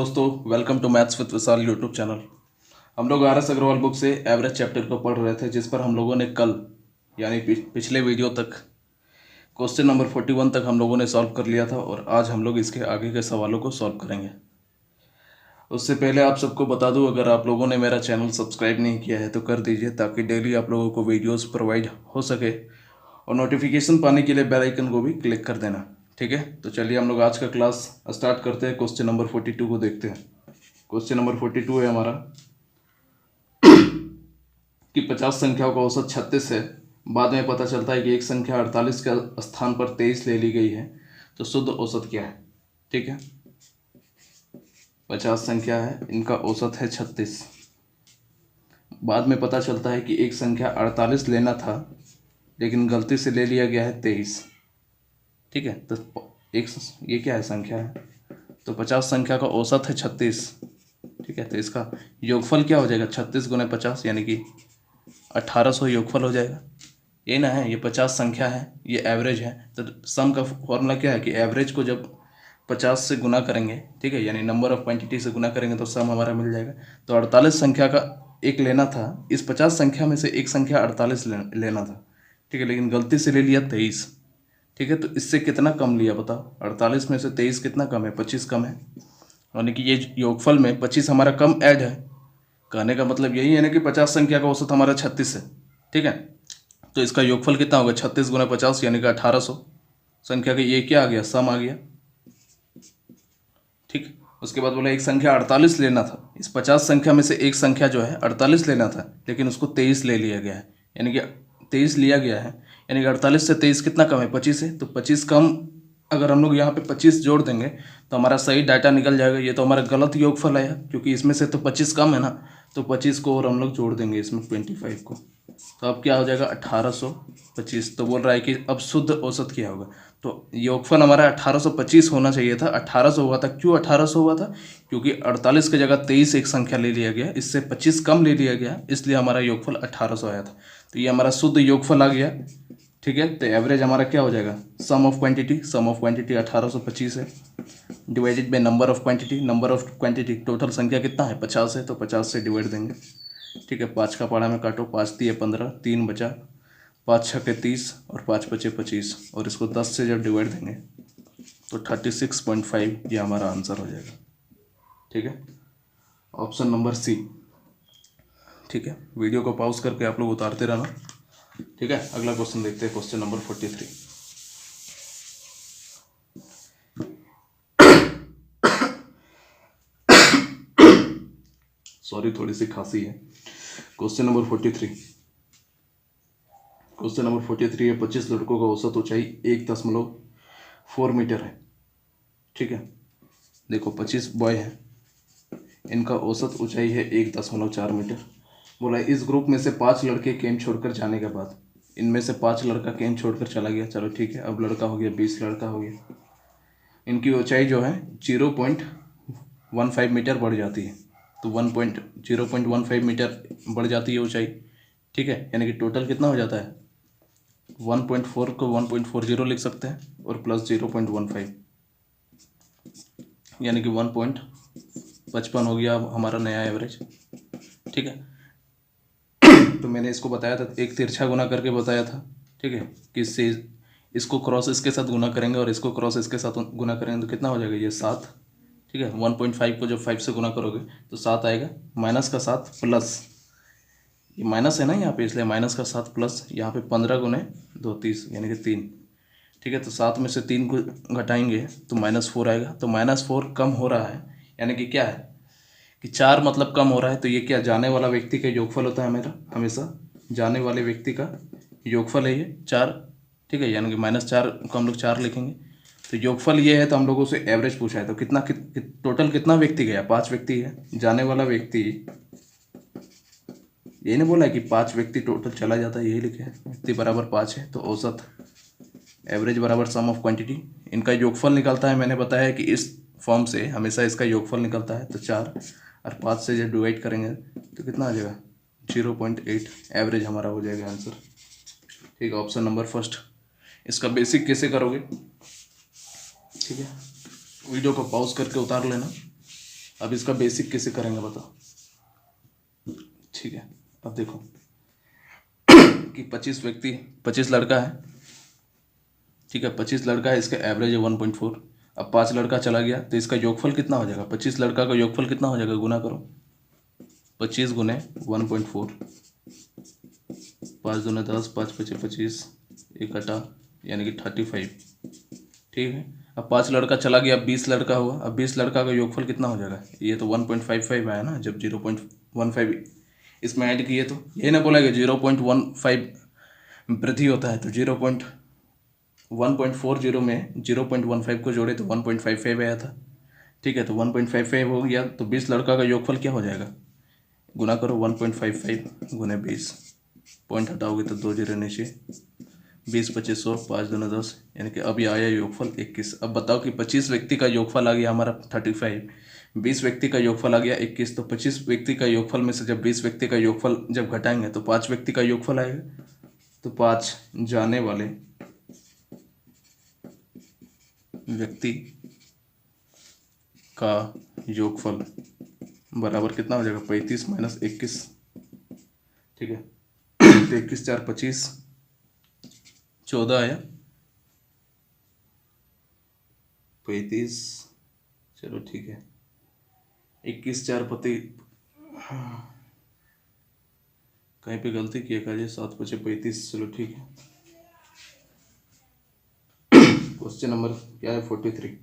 दोस्तों, welcome to maths with Vishal YouTube channel. हम लोग आर एस अग्रवाल बुक से एवरेज चैप्टर को पढ़ रहे थे, जिस पर हम लोगों ने कल यानी पिछले वीडियो तक क्वेश्चन नंबर 41 तक हम लोगों ने सॉल्व कर लिया था और आज हम लोग इसके आगे के सवालों को सॉल्व करेंगे। उससे पहले आप सबको बता दूं, अगर आप लोगों ने मेरा चैनल सब्सक्राइब नहीं किया है तो कर दीजिए, ताकि डेली आप लोगों को वीडियोस प्रोवाइड हो सके, और नोटिफिकेशन पाने के लिए बेल आइकन को भी क्लिक कर देना। ठीक है, तो चलिए हम लोग आज का क्लास स्टार्ट करते हैं। क्वेश्चन नंबर 42 को देखते हैं। क्वेश्चन नंबर 42 है हमारा कि 50 संख्याओं का औसत 36 है। बाद में पता चलता है कि एक संख्या 48 के स्थान पर 23 ले ली गई है, तो शुद्ध औसत क्या है। ठीक है, 50 संख्या है, इनका औसत है 36। बाद में पता चलता है कि एक संख्या 48 लेना था, लेकिन गलती से ले लिया गया है 23। ठीक है, तो एक ये क्या है, संख्या है, तो 50 संख्या का औसत है 36। ठीक है, तो इसका योगफल क्या हो जाएगा, 36 गुना 50 यानी कि 1800 योगफल हो जाएगा। ये ना है, ये 50 संख्या है, ये एवरेज है। तो सम का फॉर्मूला क्या है कि एवरेज को जब 50 से गुना करेंगे, ठीक है, यानी नंबर ऑफ क्वांटिटी से गुना करेंगे तो सम हमारा मिल जाएगा। तो 48 संख्या का एक लेना था, इस 50 संख्या में से एक संख्या 48 लेना था। ठीक है, लेकिन गलती से ले लिया 23। ठीक है, तो इससे कितना कम लिया बताओ, 48 में से 23 कितना कम है, 25 कम है, यानी कि ये योगफल में 25 हमारा कम ऐड है। कहने का मतलब यही है ना कि 50 संख्या का औसत हमारा 36 है। ठीक है, तो इसका योगफल कितना होगा, 36 गुना 50 यानी कि 1800 संख्या का ये क्या आ गया, सम आ गया। ठीक, उसके बाद बोला एक संख्या 48 लेना था, इस 50 संख्या में से एक संख्या जो है 48 लेना था, लेकिन उसको 23 ले लिया गया है, यानी कि 23 लिया गया है, यानी कि 48 से 23 कितना कम है, 25 है। तो 25 कम, अगर हम लोग यहाँ पे 25 जोड़ देंगे तो हमारा सही डाटा निकल जाएगा। ये तो हमारा गलत योगफल आया, क्योंकि इसमें से तो 25 कम है ना, तो 25 को और हम लोग जोड़ देंगे इसमें 25 को, तो अब क्या हो जाएगा 1825। तो बोल रहा है कि अब शुद्ध औसत क्या होगा, तो योगफल हमारा 1825 होना चाहिए था, 1800 हुआ था। क्यों 1800 हुआ था, क्योंकि 48 की जगह 23 एक संख्या ले लिया गया, इससे 25 कम ले लिया गया, इसलिए हमारा योगफल 1800 आया था। तो ये हमारा शुद्ध योगफल आ गया। ठीक है, तो एवरेज हमारा क्या हो जाएगा, सम ऑफ क्वांटिटी 1825 है, divided by number of quantity, number of quantity total संख्या कितना है 50 है, तो 50 से डिवाइड देंगे। ठीक है, 5 का पाड़ा में काटो, 5 दिए 15, 3 बचा, 5 छके 30 और 5 बचे 25, और इसको 10 से जब डिवाइड देंगे तो 36.5 ये हमारा आंसर हो जाएगा। ठीक है, ऑप्शन नंबर सी। ठीक है, वीडियो को पॉज करके आप लोग उतारते रहना। ठीक है, अगला क्वेश्चन देखते हैं, क्वेश्चन नंबर 43। सॉरी, थोड़ी सी खांसी है। क्वेश्चन नंबर 43, क्वेश्चन नंबर 43 है, 25 लड़कों का औसत ऊंचाई 1.4 मीटर है। ठीक है, देखो 25 बॉय है, इनका औसत ऊंचाई है 1.4 मीटर। बोला इस ग्रुप में से 5 लड़के कैंप छोड़कर जाने के बाद, इनमें से 5 लड़का कैंप छोड़कर चला गया। चलो ठीक है, अब लड़का हो गया 20 लड़का हो गया, इनकी ऊंचाई जो है 0.15 मीटर बढ़ जाती है, तो 0.15 मीटर बढ़ जाती है ऊंचाई। ठीक है, यानी कि टोटल कितना हो जाता है, 1.4 को 1.40 लिख सकते हैं और प्लस 0.15, यानी कि 1.55 हो गया हमारा नया एवरेज। ठीक है, तो मैंने इसको बताया था, एक तिरछा गुना करके बताया था। ठीक है, कि इससे इसको क्रॉस इसके साथ गुना करेंगे और इसको क्रॉस इसके साथ गुना करेंगे तो कितना हो जाएगा, ये 7। ठीक है, 1.5 को जब 5 से गुना करोगे तो 7 आएगा, माइनस का 7 प्लस, ये माइनस है ना यहाँ पे, इसलिए माइनस का 7 प्लस यहाँ पे 15 गुने 2 30 यानी कि 3। ठीक है, तो 7 में से 3 को घटाएंगे तो -4 आएगा, तो -4 कम हो रहा है, यानी कि क्या है कि 4 मतलब कम हो रहा है। तो ये क्या, जाने वाला व्यक्ति का योगफल होता है मेरा, हमेशा जाने वाले व्यक्ति का योगफल है ये 4। ठीक है, यानी कि -4 को हम लोग 4 लिखेंगे, तो योगफल ये है। तो हम लोगों से एवरेज पूछा है, तो कितना टोटल कितना व्यक्ति गया, 5 व्यक्ति है जाने वाला व्यक्ति। ये नहीं बोला है कि 5 व्यक्ति टोटल चला जाता है, यही लिखे है, व्यक्ति बराबर 5 है, तो औसत एवरेज बराबर सम ऑफ क्वांटिटी, इनका योगफल निकलता है। मैंने बताया है कि इस फॉर्म से हमेशा इसका योगफल निकलता है, तो 4 और 5 से जब डिवाइड करेंगे तो कितना आ जाएगा, 0.8 एवरेज हमारा हो जाएगा आंसर। ठीक है, ऑप्शन नंबर फर्स्ट। इसका बेसिक कैसे करोगे, ठीक है, वीडियो को पॉज करके उतार लेना। अब इसका बेसिक कैसे करेंगे बताओ। ठीक है, अब देखो कि 25 लड़का है, ठीक है, 25 लड़का है, इसका एवरेज है 1.4। अब 5 लड़का चला गया तो इसका योगफल कितना हो जाएगा, 25 लड़का का योगफल कितना हो जाएगा, गुना करो 25 गुने 1.4, 5 दूने 10, 5 पचे 25, 1 घटा यानी कि 35। ठीक है, अब 5 लड़का चला गया, अब 20 लड़का हुआ, अब 20 लड़का का योगफल कितना हो जाएगा, ये तो 1.55 आया ना, जब 0.15 इसमें ऐड किए तो यही ना बोला कि 0.15 वृद्धि होता है, तो 1.40 में 0.15 को जोड़े तो 1.55 आया था। ठीक है, तो 1.55 हो गया, तो 20 लड़का का योगफल क्या हो जाएगा, गुना करो 1.55 गुने 20, पॉइंट हटाओगे तो 2 जीरो नीचे, 20 25 100, 5 दूना 10, यानी कि अब ये आया योगफल 21। अब बताओ कि 25 व्यक्ति का योगफल आ गया हमारा 35, 20 व्यक्ति का योगफल आ गया 21, तो 25 व्यक्ति का योगफल में से जब 20 व्यक्ति का योगफल जब घटाएंगे तो 5 व्यक्ति का योगफल आएगा, तो 5 जाने वाले व्यक्ति का योगफल बराबर कितना हो जाएगा, 35 माइनस 21। ठीक है, तो 21 4 25, 14 आया, 35, चलो ठीक है, 21 4 पति, कहीं पे गलती किया काजे, 7 पचे 35, चलो ठीक है। क्वेश्चन नंबर क्या है, 43।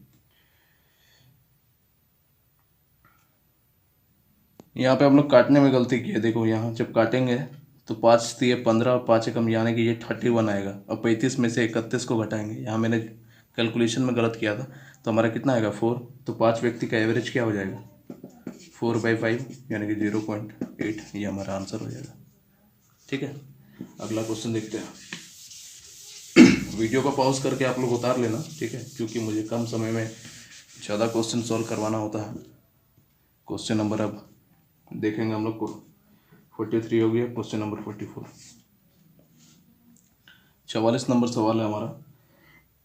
यहाँ पे हम लोग काटने में गलती की है, देखो यहाँ जब काटेंगे तो 5 दिए 15 और 5 एकम यानी कि ये 31 आएगा, और 35 में से 31 को घटाएंगे, यहाँ मैंने कैलकुलेशन में गलत किया था, तो हमारा कितना आएगा 4, तो 5 व्यक्ति का एवरेज क्या हो जाएगा 4/5 यानी कि 0.8, ये हमारा आंसर हो जाएगा। ठीक है, अगला क्वेश्चन देखते हैं। वीडियो को पॉज करके आप लोग उतार लेना, ठीक है, क्योंकि मुझे कम समय में ज़्यादा क्वेश्चन सॉल्व करवाना होता है। क्वेश्चन नंबर अब देखेंगे हम लोग को 43 हो गया, क्वेश्चन नंबर 44, 44 नंबर सवाल है हमारा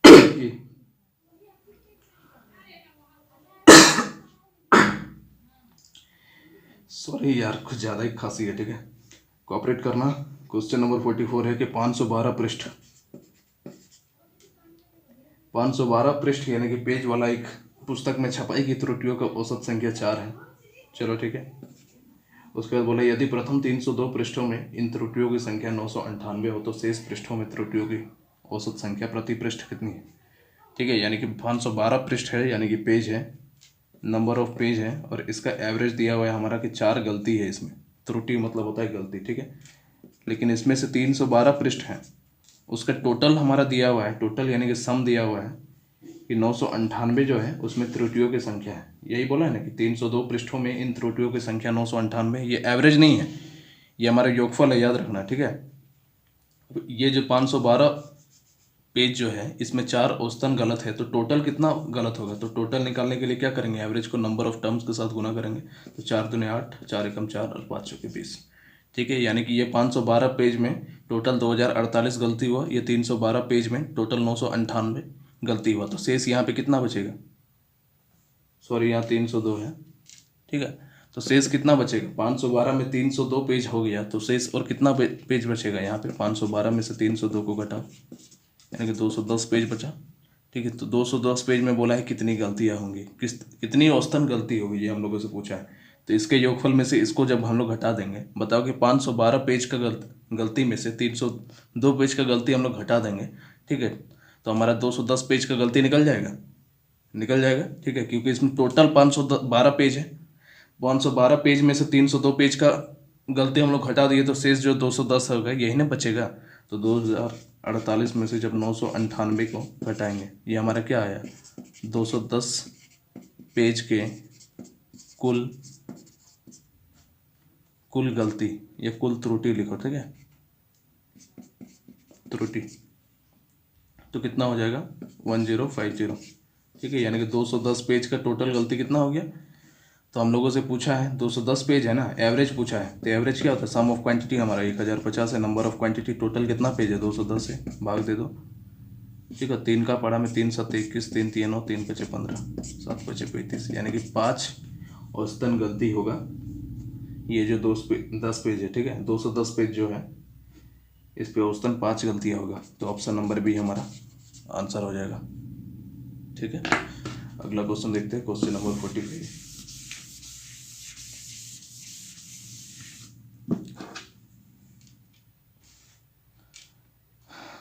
कि सॉरी यार, कुछ ज़्यादा ही खांसी है, ठीक है, कोऑपरेट करना। क्वेश्चन नंबर 44 है कि 512 पृष्ठ यानी कि पेज वाला एक पुस्तक में छपाई की त्रुटियों का औसत संख्या 4 है। चलो ठीक है, उसके बाद बोला यदि प्रथम 302 पृष्ठों में इन त्रुटियों की संख्या 998 हो तो शेष पृष्ठों में त्रुटियों की औसत संख्या प्रति पृष्ठ कितनी है। ठीक है, यानी कि 512 पृष्ठ है, यानी कि पेज है, नंबर ऑफ पेज है, और इसका एवरेज दिया हुआ है हमारा कि 4 गलती है इसमें, त्रुटि मतलब होता है गलती। ठीक है, लेकिन इसमें से 312 पृष्ठ हैं, उसका टोटल हमारा दिया हुआ है, टोटल यानी कि सम दिया हुआ है कि 998 जो है उसमें त्रुटियों की संख्या है। यही बोला है ना कि 302 पृष्ठों में इन त्रुटियों की संख्या 998, ये एवरेज नहीं है, ये हमारा योगफल है, याद रखना। ठीक है, ये जो 512 पेज जो है इसमें 4 औसतन गलत है, तो टोटल कितना गलत होगा, तो टोटल निकालने के लिए क्या करेंगे, एवरेज को नंबर ऑफ टर्म्स के साथ गुना करेंगे, तो 4 दूने 8, 4 एकम 4 और 5 चौके 20। ठीक है, यानी कि ये 512 पेज में टोटल 2048 गलती हुआ, ये 312 पेज में टोटल 998 गलती हुआ, तो शेष यहाँ पे कितना बचेगा, सॉरी यहाँ 302 है। ठीक है, तो शेष कितना बचेगा, 512 में 302 पेज हो गया, तो शेष और कितना पेज बचेगा यहाँ पे, 512 में से 302 को घटाओ यानी कि 210 पेज बचा। ठीक है, तो 210 पेज में बोला है कितनी गलतियाँ होंगी, कितनी औसतन गलती होगी, ये हम लोगों से पूछा है। तो इसके योगफल में से इसको जब हम लोग घटा देंगे, बताओ कि 512 पेज का गलती में से 302 पेज का गलती हम लोग घटा देंगे। ठीक है, तो हमारा 210 पेज का गलती निकल जाएगा। ठीक है, क्योंकि इसमें टोटल 512 पेज है, 512 पेज में से 302 पेज का गलती हम लोग घटा दिए, तो शेष जो 210 होगा यही ना बचेगा। तो 2048 में से जब 998 को घटाएंगे, ये हमारा क्या आया, 210 पेज के कुल गलती या कुल त्रुटि लिखो। ठीक है, त्रुटि तो कितना हो जाएगा 1050। ठीक है, यानी कि 210 पेज का टोटल गलती कितना हो गया, तो हम लोगों से पूछा है 210 पेज है ना, एवरेज पूछा है, तो एवरेज क्या होता है, सम ऑफ क्वांटिटी हमारा 1050 है, नंबर ऑफ क्वांटिटी टोटल कितना पेज है 210 से भाग दे दो। ठीक है, 3 का पढ़ा में 3 7 21, 3 3 9, 3 5 15, 7 5 35, यानी कि 5 औसतन गलती होगा ये जो 10 पेज है, ठीक है, 210 पेज जो है इस पे औसतन 5 गलतियाँ होगा। तो ऑप्शन नंबर बी हमारा आंसर हो जाएगा। ठीक है, अगला क्वेश्चन देखते हैं, क्वेश्चन नंबर 45।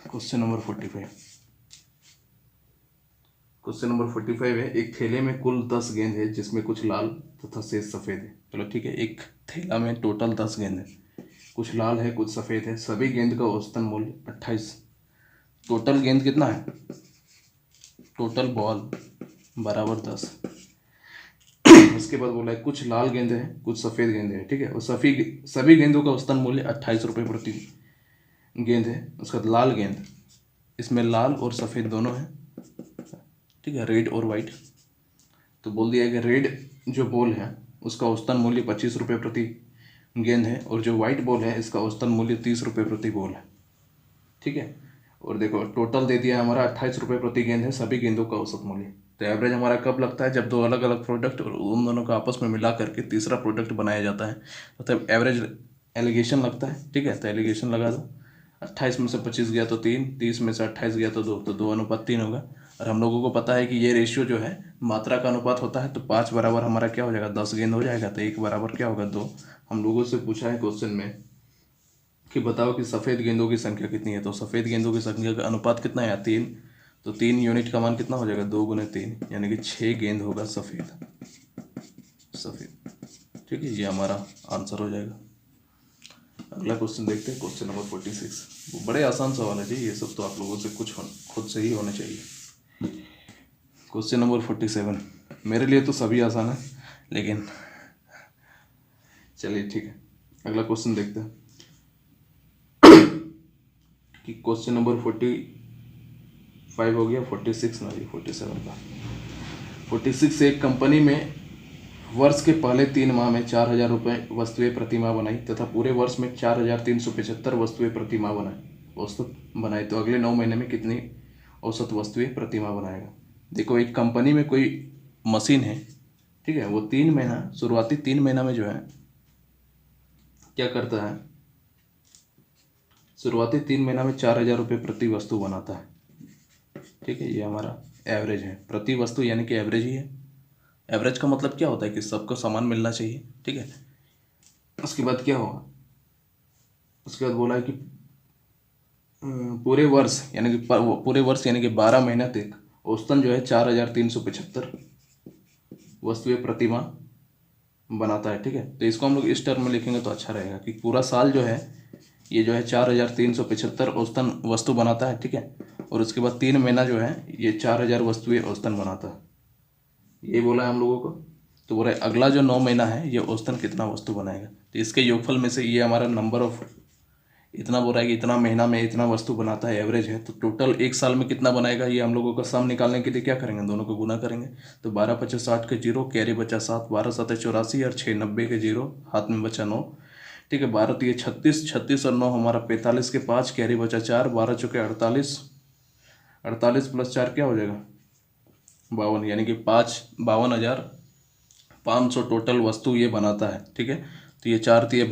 क्वेश्चन नंबर 45 है, एक थैले में कुल 10 गेंद है जिसमें कुछ लाल तथा शेष सफ़ेद है। चलो ठीक है, एक थैला में टोटल 10 गेंद है, कुछ लाल है कुछ सफ़ेद है, सभी गेंद का औसतन मूल्य 28। टोटल गेंद कितना है, टोटल बॉल बराबर 10। उसके बाद बोला है कुछ लाल गेंद है कुछ सफ़ेद गेंद है, ठीक है, और सभी गेंदों का औसतन मूल्य 28 रुपये प्रति गेंद है। उसके बाद लाल गेंद, इसमें लाल और सफ़ेद दोनों हैं, ठीक है, रेड और वाइट। तो बोल दिया कि रेड जो बॉल है उसका औसतन मूल्य 25 रुपये प्रति गेंद है, और जो वाइट बॉल है इसका औसतन मूल्य 30 रुपये प्रति बॉल है। ठीक है, और देखो टोटल दे दिया हमारा 28 रुपये प्रति गेंद है, सभी गेंदों का औसत मूल्य। तो एवरेज हमारा कब लगता है, जब दो अलग अलग प्रोडक्ट और उन दोनों को आपस में मिला करके तीसरा प्रोडक्ट बनाया जाता है, तो तब एवरेज एलिगेशन लगता है। ठीक है, तो एलिगेशन लगा दो, 28 में से 25 गया तो 3, 30 में से 28 गया तो 2, तो 2:3 होगा। और हम लोगों को पता है कि ये रेशियो जो है मात्रा का अनुपात होता है, तो 5 बराबर हमारा क्या हो जाएगा, 10 गेंद हो जाएगा, तो 1 बराबर क्या होगा, 2। हम लोगों से पूछा है क्वेश्चन में कि बताओ कि सफ़ेद गेंदों की संख्या कितनी है, तो सफ़ेद गेंदों की संख्या का अनुपात कितना है, 3। तो 3 यूनिट का मान कितना हो जाएगा, 2 × 3, यानी कि 6 गेंद होगा सफ़ेद। ठीक है, ये हमारा आंसर हो जाएगा। अगला क्वेश्चन देखते हैं, क्वेश्चन नंबर 46। वो बड़े आसान सवाल है जी, ये सब तो आप लोगों से कुछ खुद से ही होने चाहिए। क्वेश्चन नंबर 47, मेरे लिए तो सभी आसान है, लेकिन चलिए ठीक है, अगला क्वेश्चन देखते हैं कि क्वेश्चन नंबर 45 हो गया, 46 ना जी, 47 का। 46 से एक कंपनी में वर्ष के पहले 3 माह में 4,000 रुपये वस्तुएं प्रति माह बनाई तथा पूरे वर्ष में 4,375 वस्तुएं प्रति माह औसत बनाई, तो अगले 9 महीने में कितनी औसत वस्तुएं प्रति माह बनाएगा। देखो, एक कंपनी में कोई मशीन है, ठीक है, वो 3 महीना, शुरुआती 3 महीना में जो है क्या करता है, शुरुआती 3 महीना में 4,000 रुपये प्रति वस्तु बनाता है। ठीक है, ये हमारा एवरेज है, प्रति वस्तु यानी कि एवरेज ही है। एवरेज का मतलब क्या होता है कि सबको समान मिलना चाहिए। ठीक है, उसके बाद क्या होगा, उसके बाद बोला है कि पूरे वर्ष यानी कि 12 महीना तक औसतन जो है 4,375 वस्तुएं प्रति माह बनाता है। ठीक है, तो इसको हम लोग इस टर्म में लिखेंगे तो अच्छा रहेगा कि पूरा साल जो है ये जो है 4,375 औसतन वस्तु बनाता है। ठीक है, और उसके बाद 3 महीना जो है ये 4,000 वस्तुएं औसतन बनाता है, ये बोला है हम लोगों को। तो बोला अगला जो 9 महीना है ये औसतन कितना वस्तु बनाएगा, तो इसके योगफल में से ये हमारा नंबर ऑफ इतना बोल रहा है कि इतना महीना में इतना वस्तु बनाता है, एवरेज है, तो टोटल एक साल में कितना बनाएगा, ये हम लोगों का सम निकालने के लिए क्या करेंगे, दोनों को गुना करेंगे। तो 12 × 5 = 60 के 0, कैरी बचा 7, 12 × 7 = 84 और 6 90 के 0, हाथ में बचा 9। ठीक है, 12 × 3 = 36, 36 और 9 हमारा 45 के 5, कैरी बचा 4, 12 × 4 = 48, 48 + 4 क्या हो जाएगा, 52, यानी कि 52,500 टोटल वस्तु ये बनाता है। ठीक है, तो ये 4 × 3 =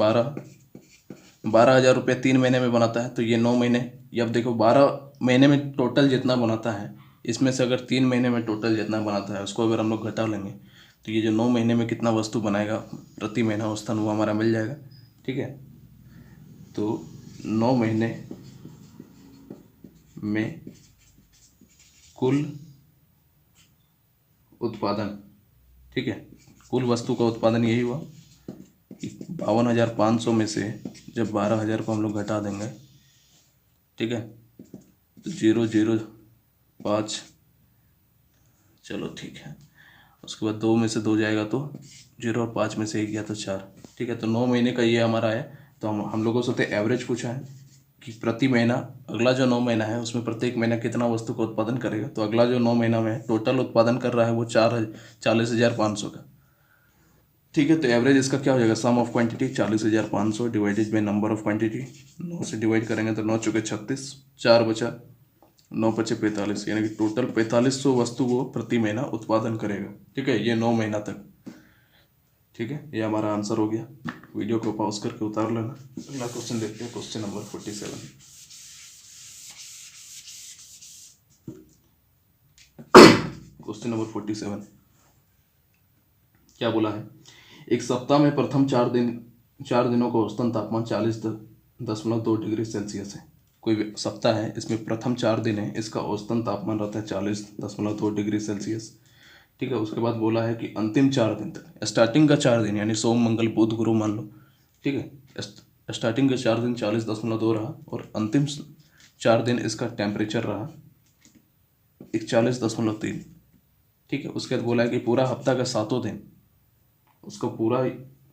12,000 रुपये 3 महीने में बनाता है, तो ये 9 महीने। अब देखो 12 महीने में टोटल जितना बनाता है, इसमें से अगर 3 महीने में टोटल जितना बनाता है उसको अगर हम लोग घटा लेंगे, तो ये जो 9 महीने में कितना वस्तु बनाएगा प्रति महीना औसतन, वो हमारा मिल जाएगा। ठीक है, तो 9 महीने में कुल उत्पादन, ठीक है, कुल वस्तु का उत्पादन यही हुआ कि 52,500 में से जब 12,000 को हम लोग घटा देंगे, ठीक है, तो 0,05, चलो ठीक है, उसके बाद 2 में से 2 जाएगा तो 0 और 5 में से 1 गया तो 4। ठीक है, तो 9 महीने का ये हमारा है। तो हम लोगों से तो एवरेज पूछा है कि प्रति महीना अगला जो 9 महीना है उसमें प्रत्येक महीना कितना वस्तु का उत्पादन करेगा। तो अगला जो 9 महीना में टोटल उत्पादन कर रहा है वो 40,500 का। ठीक है, तो एवरेज इसका क्या हो जाएगा, sum of quantity 40,500 divided by number of quantity, 9 से डिवाइड करेंगे तो 9 × 4 = 36, 4 बचा, 9 × 5 = 45, यानी कि टोटल 4500 वस्तु वो प्रति महीना उत्पादन करेगा। ठीक है, ये 9 महीना तक। ठीक है, ये हमारा आंसर हो गया। वीडियो को पॉज करके उतार लेना। अगला क्वेश्चन देखते हैं, क्वेश्चन नंबर 47। क्वेश्चन नंबर 47 क्या बोला है? एक सप्ताह में प्रथम 4 दिनों का औसतन तापमान 40.2 डिग्री सेल्सियस है। कोई सप्ताह है, इसमें प्रथम 4 दिन है, इसका औसतन तापमान रहता है 40.2 डिग्री सेल्सियस। ठीक है, उसके बाद बोला है कि अंतिम 4 दिन तक, स्टार्टिंग का 4 दिन यानी सोम मंगल बुध गुरु मान लो, ठीक है, स्टार्टिंग के 4 दिन 40.2 रहा और अंतिम 4 दिन इसका टेम्परेचर रहा 41.3। ठीक है, उसके बाद बोला है कि पूरा हफ्ता का 7 दिन, उसका पूरा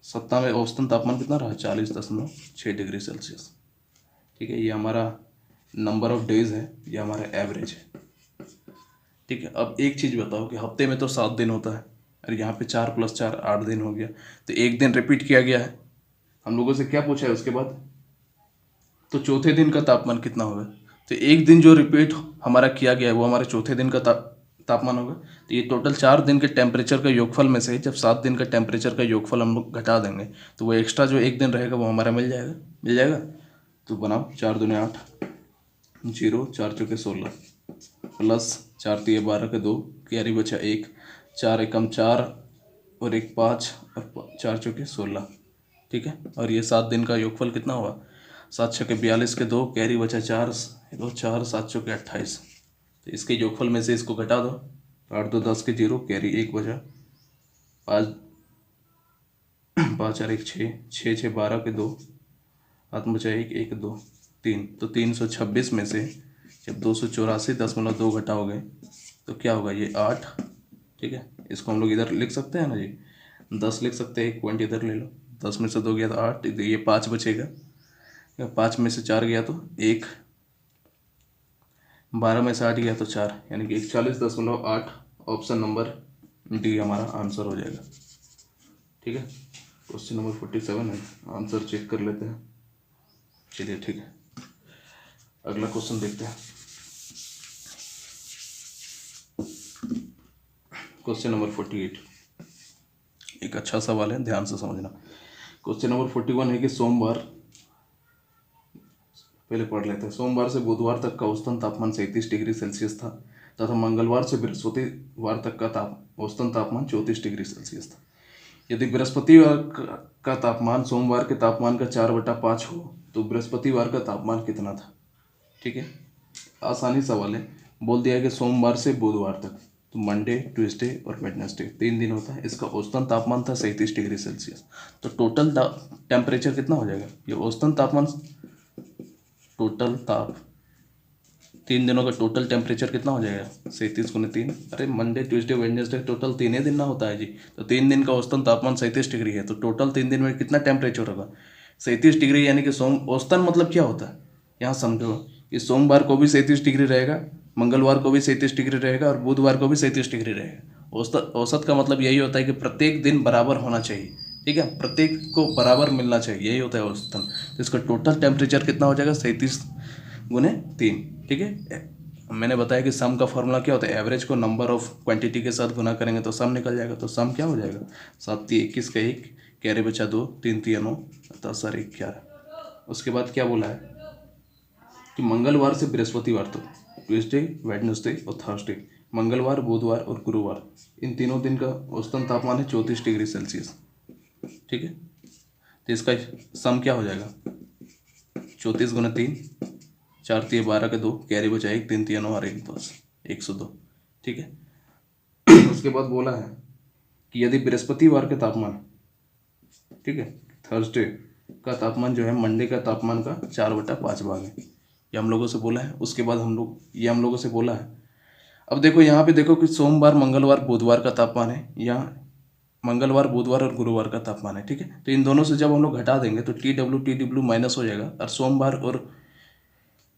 सप्ताह में औसतन तापमान कितना रहा? 40.6 डिग्री सेल्सियस। ठीक है, ये हमारा नंबर ऑफ डेज है, ये हमारा एवरेज है। ठीक है, अब एक चीज़ बताओ कि हफ्ते में तो 7 दिन होता है और यहाँ पे 4 + 4 8 दिन हो गया, तो एक दिन रिपीट किया गया है। हम लोगों से क्या पूछा है उसके बाद? तो चौथे दिन का तापमान कितना होगा? तो एक दिन जो रिपीट हमारा किया गया है वो हमारे चौथे दिन का तापमान होगा। तो ये टोटल 4 दिन के टेम्परेचर का योगफल में से जब 7 दिन का टेम्परेचर का योगफल हम लोग घटा देंगे तो वो एक्स्ट्रा जो एक दिन रहेगा वो हमारा मिल जाएगा। तो बनाओ, 4 दूने 8, 0, 4 चौके 16 प्लस 4 तिये 12 के 2, कैरी बचा 1, 4 एकम 4 और 1 5 और 4 चौके 16। ठीक है, और ये 7 दिन का योगफल कितना हुआ? 7 छके 42 के 2, कैरी बचा 4, 2 4, 7 चौके 28। तो इसके योगफल में से इसको घटा दो, 8 2 10 के 0, कैरी 1 बचा, 5 5 4 1 6, 6 6 12 के 2, हाथ में बचा 1 1 2 3। तो 326 में से जब 284.2 घटाओगे तो क्या होगा? ये 8। ठीक है, इसको हम लोग इधर लिख सकते हैं ना जी, 10 लिख सकते हैं, 1 पॉइंट इधर ले लो, 10 में से 2 गया तो 8, ये 5 बचेगा, 5 में से 4 गया तो 1, 12 में से 8 गया तो 4, यानी कि 41.8। ऑप्शन नंबर डी हमारा आंसर हो जाएगा। ठीक है, क्वेश्चन नंबर 47 है, आंसर चेक कर लेते हैं। चलिए ठीक है, अगला क्वेश्चन देखते हैं। क्वेश्चन नंबर 48 एक अच्छा सवाल है, ध्यान से समझना। क्वेश्चन नंबर 41 है कि सोमवार, पहले पढ़ लेते हैं। सोमवार से बुधवार तक का औसतन तापमान 37 डिग्री सेल्सियस था तथा मंगलवार से बृहस्पतिवार तक का औसतन तापमान 34 डिग्री सेल्सियस था। यदि बृहस्पतिवार का तापमान सोमवार के तापमान का 4/5 हो तो बृहस्पतिवार का तापमान कितना था? ठीक है, आसानी सवाल है। बोल दिया है कि सोमवार से बुधवार तक, तो मंडे, ट्यूसडे और वेडनेसडे 3 दिन होता है। इसका औसतन तापमान था 37 डिग्री सेल्सियस। तो टोटल टेम्परेचर कितना हो जाएगा? ये औसतन तापमान, टोटल ताप 3 दिनों का टोटल टेम्परेचर कितना हो जाएगा? 37 × 3, अरे मंडे ट्यूसडे वेडनेसडे टोटल 3 ही दिन ना होता है जी। तो 3 दिन का औसतन तापमान 37 डिग्री है, तो टोटल 3 दिन में कितना टेम्परेचर होगा? 37 डिग्री, यानी कि औसतन मतलब क्या होता है? यहाँ समझो कि सोमवार को भी 37 डिग्री रहेगा, मंगलवार को भी 37 डिग्री रहेगा और बुधवार को भी 37 डिग्री रहेगा। औसत का मतलब यही होता है कि प्रत्येक दिन बराबर होना चाहिए। ठीक है, प्रत्येक को बराबर मिलना चाहिए, यही होता है औसतन। तो इसका टोटल टेम्परेचर कितना हो जाएगा? 37 × 3। ठीक है, मैंने बताया कि सम का फॉर्मूला क्या होता है? एवरेज को नंबर ऑफ क्वांटिटी के साथ गुना करेंगे तो सम निकल जाएगा। तो सम क्या हो जाएगा? 7 × 21 का 1, कैरी बचा 2, 3 × 9, 10 और 1 11। उसके बाद क्या बोला है कि मंगलवार से बृहस्पतिवार तक, ट्यूसडे, वेडनेसडे और थर्सडे, मंगलवार, बुधवार और गुरुवार, इन तीनों दिन का औसतन तापमान है 34 डिग्री सेल्सियस। ठीक है, तो इसका सम क्या हो जाएगा? 34 × 3, 4 तिये 12 के 2, कैरी बचा 1, 3 तिये 9 और 1 10, 102। ठीक है, उसके बाद बोला है कि यदि बृहस्पतिवार के तापमान, ठीक है, थर्सडे का तापमान जो है मंडे का तापमान का 4/5 भाग है, ये हम लोगों से बोला है। उसके बाद हम लोगों से बोला है, अब देखो यहाँ पे देखो कि सोमवार, मंगलवार, बुधवार का तापमान है, यहाँ मंगलवार, बुधवार और गुरुवार का तापमान है। ठीक है, तो इन दोनों से जब हम लोग घटा देंगे तो TW माइनस हो जाएगा और सोमवार और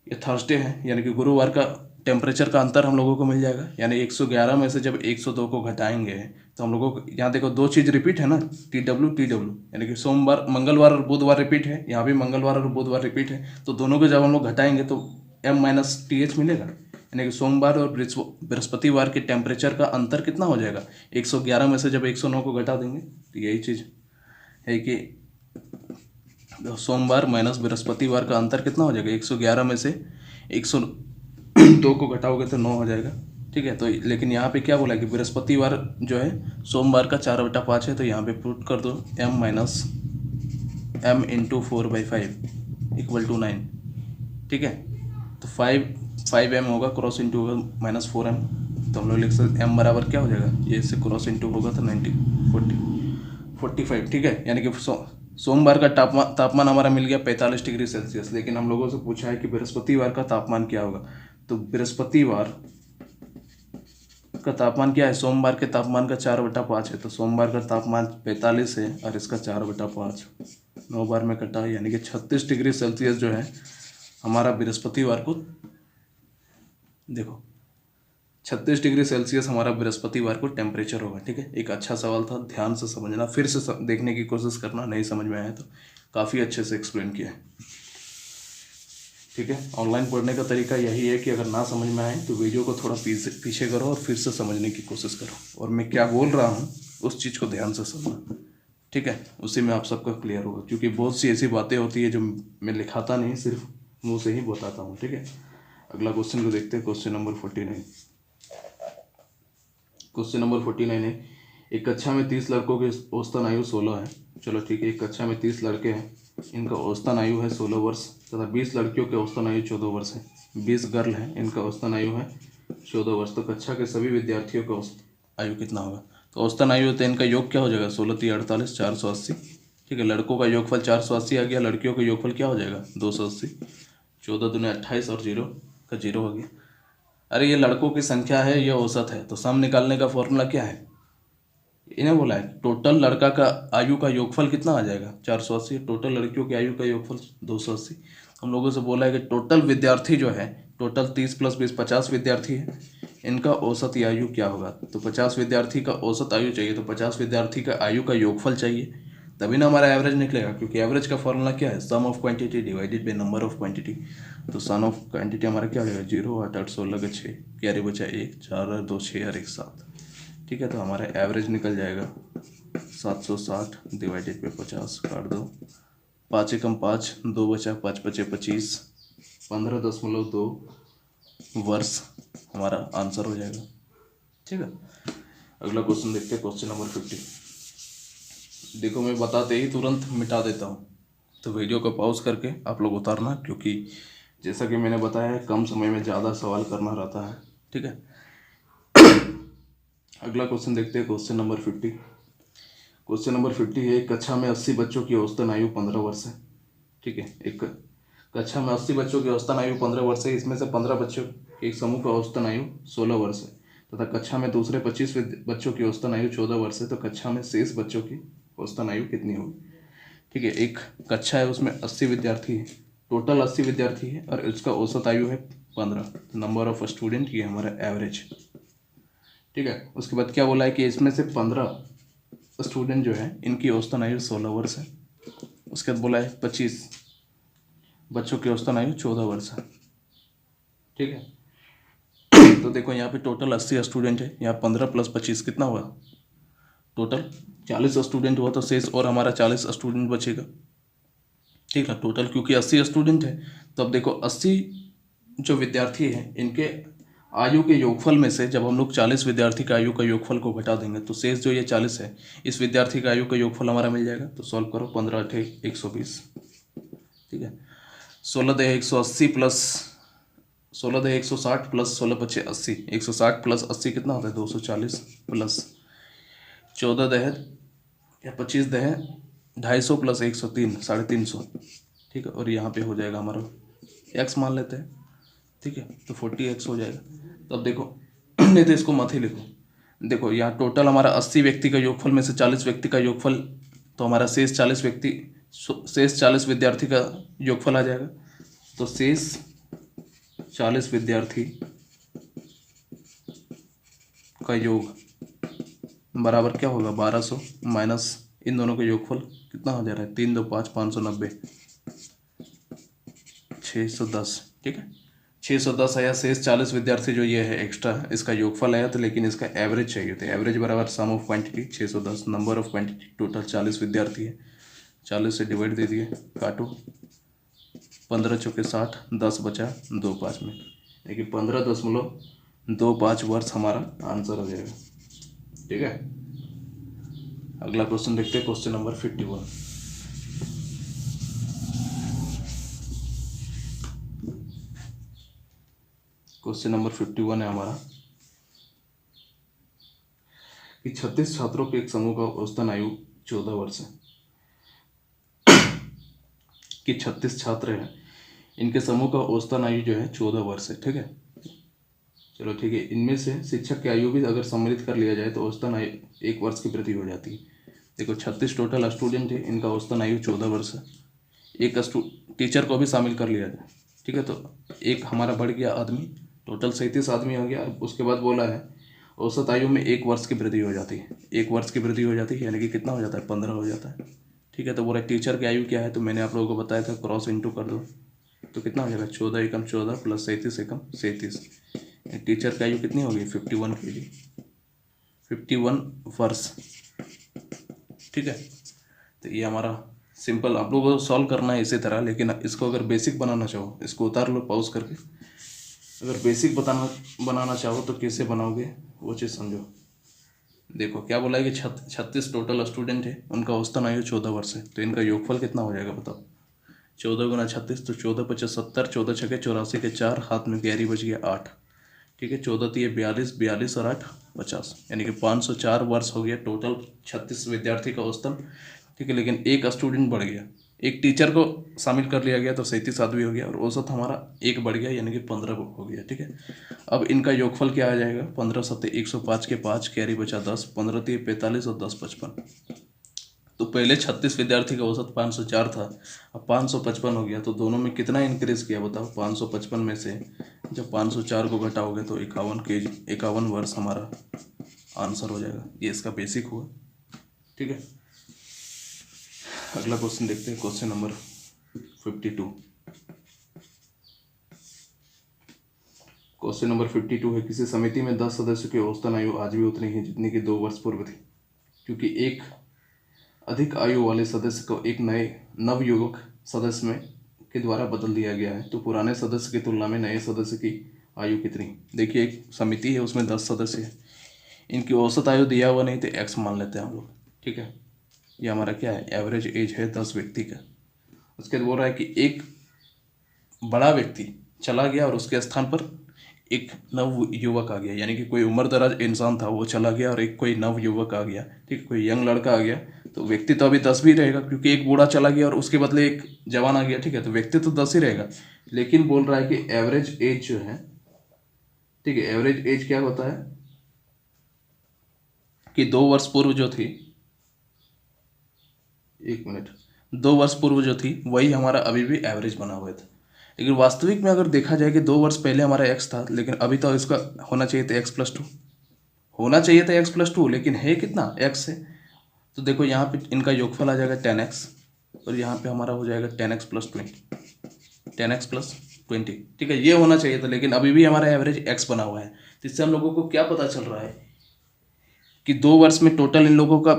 ये थर्सडे है, यानी कि गुरुवार का टेम्परेचर का अंतर हम लोगों को मिल जाएगा। यानी 111 में से जब 102 को घटाएंगे तो हम लोगों को यहाँ देखो 2 चीज़ रिपीट है ना, TW, यानी कि सोमवार, मंगलवार और बुधवार रिपीट है, यहाँ भी मंगलवार और बुधवार रिपीट है। तो दोनों को जब हम लोग घटाएंगे तो M - TH मिलेगा, यानी कि सोमवार और बृहस्पतिवार के टेम्परेचर का अंतर कितना हो जाएगा? 111 में से जब 109 को घटा देंगे तो यही चीज़ है कि सोमवार माइनस बृहस्पतिवार का अंतर कितना हो जाएगा, 111 में से 102 को घटाओगे तो 9 हो जाएगा। ठीक है, तो लेकिन यहाँ पे क्या बोला है कि बृहस्पतिवार जो है सोमवार का 4/5 है, तो यहाँ पे पुट कर दो m minus m into 4/5 equal to 9। ठीक है, तो 5m होगा, क्रॉस इंटू होगा -4m, तो हम लोग लिख सकते m बराबर क्या हो जाएगा, ये इससे क्रॉस इंटू होगा तो 45। ठीक है, यानी कि सोमवार का तापमान हमारा मिल गया 45 डिग्री सेल्सियस। लेकिन हम लोगों से पूछा है कि बृहस्पतिवार का तापमान क्या होगा, तो बृहस्पतिवार का तापमान क्या है, सोमवार के तापमान का 4/5 है, तो सोमवार का तापमान 45 है और इसका 4/5 9 बार में कटा, यानी कि 36 डिग्री सेल्सियस जो है हमारा बृहस्पतिवार को, देखो 36 डिग्री सेल्सियस हमारा बृहस्पतिवार को टेम्परेचर होगा। ठीक है, एक अच्छा सवाल था, ध्यान से समझना, फिर से देखने की कोशिश करना, नहीं समझ में आया तो काफ़ी अच्छे से एक्सप्लेन किया है। ठीक है, ऑनलाइन पढ़ने का तरीका यही है कि अगर ना समझ में आए तो वीडियो को थोड़ा पीछे करो और फिर से समझने की कोशिश करो, और मैं क्या बोल रहा हूँ उस चीज़ को ध्यान से सुनना। ठीक है, उसी में आप सबका क्लियर होगा, क्योंकि बहुत सी ऐसी बातें होती है जो मैं लिखाता नहीं, सिर्फ मुँह से ही बताता हूँ। ठीक है, अगला क्वेश्चन को देखते हैं, क्वेश्चन नंबर 49। क्वेश्चन नंबर 49 है, एक कक्षा में 30 लड़कों की औसतन आयु 16 है। चलो ठीक है, एक कक्षा में 30 लड़के हैं, इनका औसतन आयु है 16 वर्ष, तथा 20 लड़कियों की औसतन आयु 14 वर्ष है। 20 गर्ल हैं, इनका औसतन आयु है 14 वर्ष। तो कक्षा के सभी विद्यार्थियों का औसत आयु कितना होगा, तो औसतन आयु तो इनका योग क्या हो जाएगा, 16 × 48 480। ठीक है, लड़कों का योगफल 480 आ गया, लड़कियों का योगफल क्या हो जाएगा 280, 14 दूनी 28 और 0 का 0 हो गया। अरे ये लड़कों की संख्या है, ये औसत है, तो सम निकालने का फॉर्मूला क्या है, इन्हें बोला है टोटल लड़का का आयु का योगफल कितना आ जाएगा 480, टोटल लड़कियों की आयु का योगफल 280। हम लोगों से बोला है कि टोटल विद्यार्थी जो है, टोटल 30 + 20 50 विद्यार्थी है, इनका औसत आयु क्या होगा, तो 50 विद्यार्थी का औसत आयु चाहिए, तो 50 विद्यार्थी का आयु का योगफल चाहिए, तभी ना हमारा एवरेज निकलेगा, क्योंकि एवरेज का फॉर्मूला क्या है, sum of quantity divided by number of quantity. तो सन ऑफ क्वांटिटी हमारा क्या हो जाएगा 0 8 8 16 का 6, कैरी बचा 1 4 और 2 6 और 1 7। ठीक है, तो हमारा एवरेज निकल जाएगा 760 डिवाइडेड बाय 50, काट दो, 5 × 5 2 बचा, 5 × 5 25, 15.2 वर्ष हमारा आंसर हो जाएगा। ठीक है, अगला क्वेश्चन देखते हैं, क्वेश्चन नंबर 50। देखो मैं बताते ही तुरंत मिटा देता हूँ, तो वीडियो को पॉज करके आप लोग उतारना, क्योंकि जैसा कि मैंने बताया है कम समय में ज़्यादा सवाल करना रहता है। ठीक है, अगला क्वेश्चन देखते हैं, क्वेश्चन नंबर 50। क्वेश्चन नंबर 50 है, एक कक्षा में 80 बच्चों की औसतन आयु 15 वर्ष है। ठीक है, एक कक्षा में 80 बच्चों की औसतन आयु 15 वर्ष है, इसमें से 15 बच्चों एक समूह का औसतन आयु 16 वर्ष है, तथा कक्षा में दूसरे 25 बच्चों की औसतन आयु 14 वर्ष है, तो कक्षा में शेष बच्चों की औसतन आयु कितनी होगी। ठीक है, एक कक्षा है, उसमें 80 विद्यार्थी है, टोटल 80 विद्यार्थी है, और उसका औसत आयु है 15, नंबर ऑफ स्टूडेंट, ये हमारा एवरेज। ठीक है, उसके बाद क्या बोला है कि इसमें से 15 स्टूडेंट जो है इनकी औसतन आयु 16 वर्ष है। उसके बाद बोला है 25 बच्चों की औसतन आयु 14 वर्ष है। ठीक है, तो देखो यहाँ पे टोटल 80 स्टूडेंट है, यहाँ 15 + 25 कितना हुआ, टोटल 40 स्टूडेंट हुआ, तो शेष और हमारा 40 स्टूडेंट बचेगा। ठीक है, टोटल क्योंकि 80 स्टूडेंट है, तो अब देखो 80 जो विद्यार्थी हैं इनके आयु के योगफल में से जब हम लोग 40 विद्यार्थी का आयु का योगफल को घटा देंगे, तो शेष जो ये 40 है, इस विद्यार्थी का आयु का योगफल हमारा मिल जाएगा। तो सॉल्व करो, 15 × 8 = 120। ठीक है, 16 × 180 प्लस 16 × 160 प्लस 16 × 5 80, 160 + 80 कितना होता है 240, प्लस 14 या 25 250 प्लस 103 350। ठीक है, और यहाँ पे हो जाएगा हमारा x मान लेते हैं। ठीक है, तो 40x हो जाएगा। तो अब देखो नहीं तो इसको मत ही लिखो, देखो यहाँ टोटल हमारा 80 व्यक्ति का योगफल में से 40 व्यक्ति का योगफल, तो हमारा शेष 40 विद्यार्थी का योगफल आ जाएगा। तो शेष 40 विद्यार्थी का योग बराबर क्या होगा 1200 माइनस इन दोनों का योगफल कितना हो जा रहा है 3 × 2 = 5 590 610। ठीक है, 610 आया, शेष 40 विद्यार्थी जो ये है एक्स्ट्रा इसका योगफल आया, तो लेकिन इसका एवरेज चाहिए थे। एवरेज बराबर sum of quantity 610, number of quantity total 40 विद्यार्थी है, 40 से डिवाइड दे दिए, काटो 15 चौके 60, 10 बचा 2.5 में, देखिए 15.25 वर्ष हमारा आंसर हो जाएगा। ठीक है, अगला क्वेश्चन देखते हैं, क्वेश्चन नंबर 51। क्वेश्चन नंबर 51 है हमारा कि 36 छात्रों के एक समूह का औसतन आयु 14 वर्ष है। कि 36 छात्र हैं, इनके समूह का औसतन आयु जो है 14 वर्ष है। ठीक है, चलो ठीक है, इनमें से शिक्षक की आयु भी अगर सम्मिलित कर लिया जाए तो औसतन आयु 1 वर्ष की वृद्धि हो जाती है। देखो 36 टोटल स्टूडेंट है, इनका औसतन आयु 14 वर्ष है। एक टीचर को भी शामिल कर लिया जाए, ठीक है, तो एक हमारा बढ़ गया आदमी, टोटल 37 आदमी हो गया। उसके बाद बोला है औसत आयु में 1 वर्ष की वृद्धि हो जाती है। 1 वर्ष की वृद्धि हो जाती है यानी कि कितना हो जाता है, 15 हो जाता है। ठीक है, तो बोला टीचर की आयु क्या है, तो मैंने आप लोगों को बताया था, क्रॉस इंटू कर दो तो कितना हो जाएगा, 14 एकम 14 प्लस 37 एकम 37। टीचर की आयु कितनी होगी, 51 kg, 51 वर्ष। ठीक है, तो ये हमारा सिंपल, आप लोगों को सॉल्व करना है इसी तरह, लेकिन इसको अगर बेसिक बनाना चाहो, इसको उतार लो पॉज करके, अगर बेसिक बनाना चाहो तो कैसे बनाओगे वो चीज़ समझो। देखो क्या बोला है कि 36 टोटल स्टूडेंट है, उनका औसतन आयु 14 वर्ष है, तो इनका योगफल कितना हो जाएगा बताओ। 14 गुना 36 तो 14 पचास 70, 14 छके 84 के 4, हाथ में कैरी बच गया 8। ठीक है, 14 तो ये 42, 42 और 8 50, यानी कि 504 वर्ष हो गया टोटल 36 विद्यार्थी का औसतन। ठीक है, लेकिन एक स्टूडेंट बढ़ गया, एक टीचर को शामिल कर लिया गया तो 37 आदमी हो गया, और औसत हमारा एक बढ़ गया यानी कि 15 हो गया। ठीक है, अब इनका योगफल क्या आ जाएगा, 15 7 105 के 5, कैरी बचा 10, 15 3 45 और 10 55। तो पहले 36 विद्यार्थी का औसत 504 था, अब 555 हो गया, तो दोनों में कितना इंक्रीज किया बताओ। 555 में से जब 504 को घटाओगे तो 51 वर्ष हमारा आंसर हो जाएगा। ये इसका बेसिक हुआ। ठीक है, अगला क्वेश्चन देखते हैं, क्वेश्चन नंबर 52। क्वेश्चन नंबर 52 है, किसी समिति में 10 सदस्यों की औसतन आयु आज भी उतनी ही जितनी कि 2 वर्ष पूर्व थी। क्योंकि एक अधिक आयु वाले सदस्य को एक नए नवयुवक सदस्य में के द्वारा बदल दिया गया है, तो पुराने सदस्य की तुलना में नए सदस्य की आयु कितनी। देखिए एक समिति है, उसमें 10 सदस्य है, इनकी औसत आयु दिया हुआ नहीं तो एक्स मान लेते हैं हम लोग। ठीक है, ये हमारा क्या है, एवरेज एज है 10 व्यक्ति का। उसके बाद बोल रहा है कि एक बड़ा व्यक्ति चला गया और उसके स्थान पर एक नव युवक आ गया, यानी कि कोई उम्रदराज इंसान था वो चला गया और एक कोई नव युवक आ गया। ठीक है, कोई यंग लड़का आ गया, तो व्यक्ति तो अभी 10 भी रहेगा, क्योंकि एक बूढ़ा चला गया और उसके बदले एक जवान आ गया। ठीक है, तो व्यक्ति तो 10 ही रहेगा, लेकिन बोल रहा है कि एवरेज एज जो है, ठीक है, एवरेज एज क्या होता है कि 2 वर्ष पूर्व जो थी, 1 मिनट, 2 वर्ष पूर्व जो थी वही हमारा अभी भी एवरेज बना हुआ था। लेकिन वास्तविक में अगर देखा जाए कि 2 वर्ष पहले हमारा एक्स था, लेकिन अभी तो इसका होना चाहिए था x+2, होना चाहिए था x+2, लेकिन है कितना, x है। तो देखो यहाँ पे इनका योगफल आ जाएगा 10x, और यहाँ पे हमारा हो जाएगा 10x + 20, 10x + 20। ठीक है, ये होना चाहिए था, लेकिन अभी भी हमारा एवरेज x बना हुआ है। तो इससे हम लोगों को क्या पता चल रहा है कि 2 वर्ष में टोटल इन लोगों का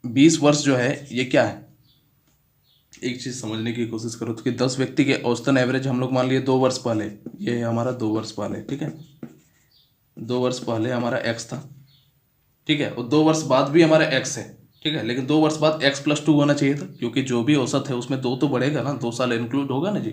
20 वर्ष जो है ये क्या है। एक चीज़ समझने की कोशिश करो तो कि 10 व्यक्ति के औसतन एवरेज हम लोग मान लिए 2 वर्ष पहले, ये है हमारा 2 वर्ष पहले। ठीक है, 2 वर्ष पहले हमारा x था। ठीक है, और 2 वर्ष बाद भी हमारा x है। ठीक है, लेकिन 2 वर्ष बाद x+2 होना चाहिए था, क्योंकि जो भी औसत है उसमें 2 तो बढ़ेगा ना, 2 साल इंक्लूड होगा ना जी।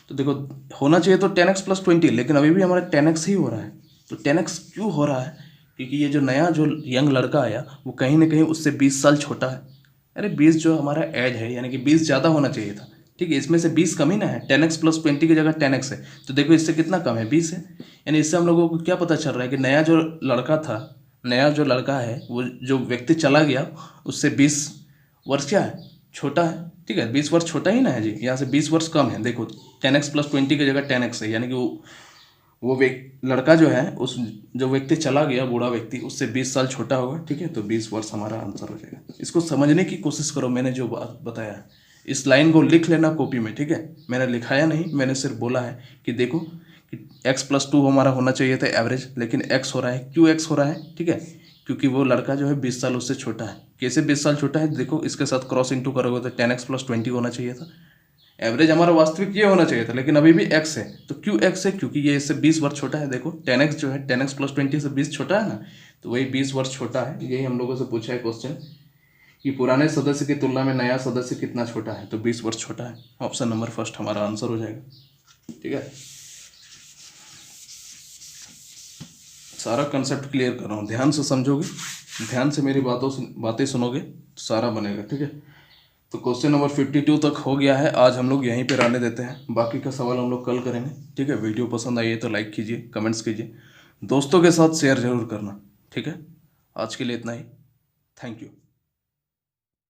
तो देखो होना चाहिए तो 10x + 20, लेकिन अभी भी हमारा 10x ही हो रहा है। तो 10x क्यों हो रहा है, क्योंकि ये जो नया जो यंग लड़का आया वो कहीं ना कहीं उससे 20 साल छोटा है। अरे 20 जो हमारा एज है, यानी कि 20 ज़्यादा होना चाहिए था। ठीक है, इसमें से 20 कम ही ना है, 10x + 20 की जगह 10x है, तो देखो इससे कितना कम है, 20 है। यानी इससे हम लोगों को क्या पता चल रहा है कि नया जो लड़का था, नया जो लड़का है, वो जो व्यक्ति चला गया उससे 20 वर्ष क्या है, छोटा है। ठीक है, 20 वर्ष छोटा ही ना है जी, यहाँ से 20 वर्ष कम है। देखो 10x + 20 की जगह 10x है, यानी कि वो लड़का जो है, उस जो व्यक्ति चला गया, बूढ़ा व्यक्ति, उससे 20 साल छोटा होगा। ठीक है, तो 20 वर्ष हमारा आंसर हो जाएगा। इसको समझने की कोशिश करो, मैंने जो बात बताया है इस लाइन को लिख लेना कॉपी में। ठीक है, मैंने लिखाया नहीं, मैंने सिर्फ बोला है कि देखो कि x+2 हमारा होना चाहिए था एवरेज, लेकिन x हो रहा है। क्यों x हो रहा है? ठीक है, क्योंकि वो लड़का जो है 20 साल उससे छोटा है। कैसे 20 साल छोटा है? देखो इसके साथ क्रॉस इंटू करोगे तो 10x + 20 होना चाहिए था। एवरेज हमारा वास्तविक ये होना चाहिए था, लेकिन अभी भी x है। तो क्यों x है? क्योंकि ये इससे 20 वर्ष छोटा है। देखो 10x जो है 10x + 20 से 20 छोटा है ना, तो वही 20 वर्ष छोटा है। यही हम लोगों से पूछा है क्वेश्चन कि पुराने सदस्य की तुलना में नया सदस्य कितना छोटा है, तो 20 वर्ष छोटा है। ऑप्शन नंबर फर्स्ट हमारा आंसर हो जाएगा। ठीक है, सारा कंसेप्ट क्लियर कर रहा हूँ, ध्यान से समझोगे, ध्यान से मेरी बातें सुनोगे तो सारा बनेगा। ठीक है, तो क्वेश्चन नंबर 52 तक हो गया है। आज हम लोग यहीं पे रहने देते हैं, बाकी का सवाल हम लोग कल करेंगे। ठीक है, वीडियो पसंद आई है तो लाइक कीजिए, कमेंट्स कीजिए, दोस्तों के साथ शेयर जरूर करना। ठीक है, आज के लिए इतना ही। Thank you.